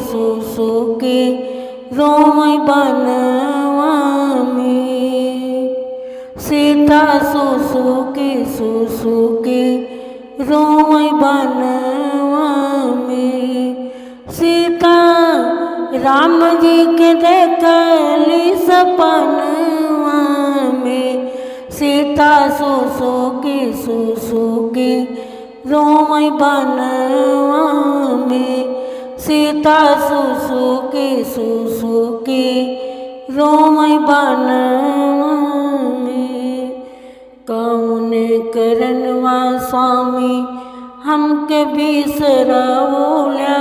सुसुकी रोमई बनवा में। सीता सुसुकी रोमई बनवा में। सीता राम जी के देखली सपनवा में। सीता सुसुकी रोमई बनवा में। सीता सुसुकी रोमई बनवा में। कौने करनवा स्वामी हमके बिसरौला।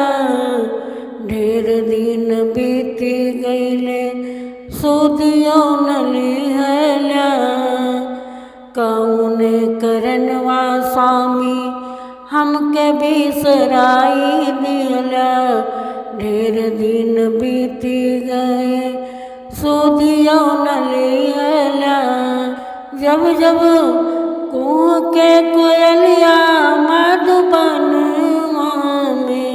ढेर दिन बीती गईले सुदियो न लिहला। कौने करनवा स्वामी हमके बिसराई दिहला। ढेर दिन बीती गए सुदियो न लिहला। जब जब कुह के कोयलिया मधुबनवा में।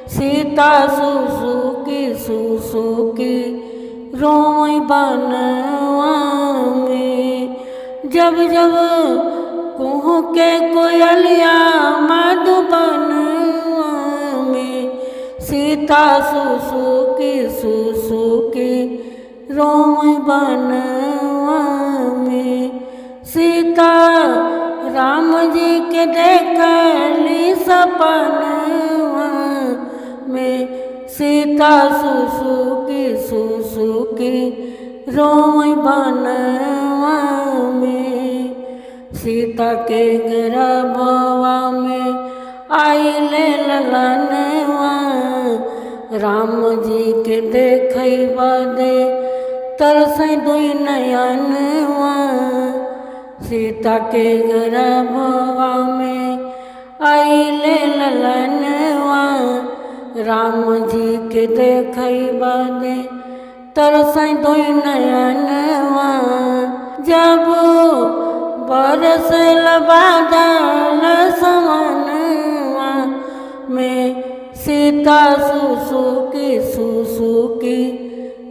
सीता सुसुकी रोमई बनवा में। जब जब कुह के कोयलिया मधुबनवा में। सीता सुसुकी रोमई बनवा में। सीता राम जी के देखली सपनवा में। सीता सुसुकी रोमई बनवा में। सीता के गर्भवा में आइले ललनवा। राम जी के देखै बदे तरसै दुई नयनवा। सीता के गर्भवा में आइले ललनवा। राम जी के देखै बदे तरसै दुई नयनवा। जब बरसल बादल समनवा में। सीता सुसुकी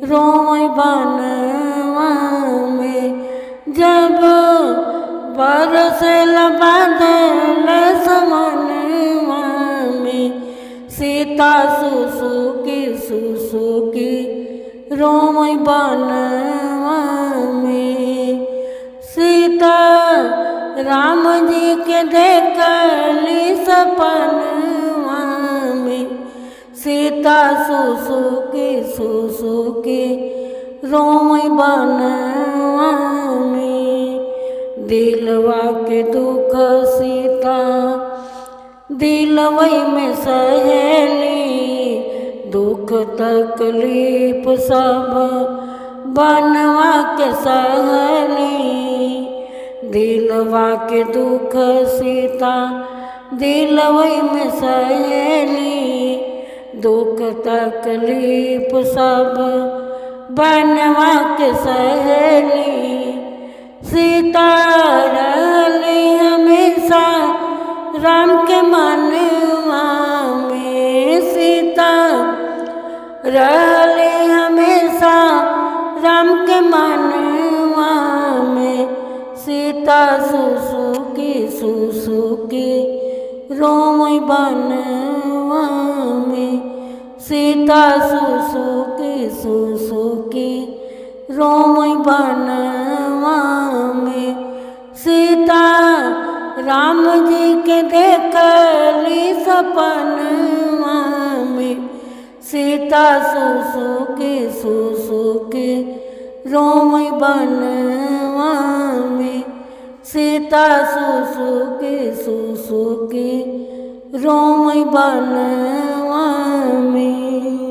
रोमई बनवा में। जब बरसल बादल समनवा में। सीता सुसुकी रोमई बनवा में। सीता राम जी के देखली सपनवा में। सीता सुसुकी रोमई बनवा में। दिलवा के दुख सीता दिलवई में सहेली। दुख तकलीफ सब बनवा के सहली। दिलवा के दुख सीता दिलवई में सहेली। दुख तकलीफ सब बनवा के सहेली। सीता रहली हमेशा राम के मनवा में। सीता रहली हमेशा राम के मनवा में। सीता सुसुकी रोमई बनवा में। सीता सुसुकी रोमई बनवा में। सीता राम जी के देखली सपनवा में। सीता सुसुकी रोमई बनवा में। सीता सुसुकी रोमई बनवा में।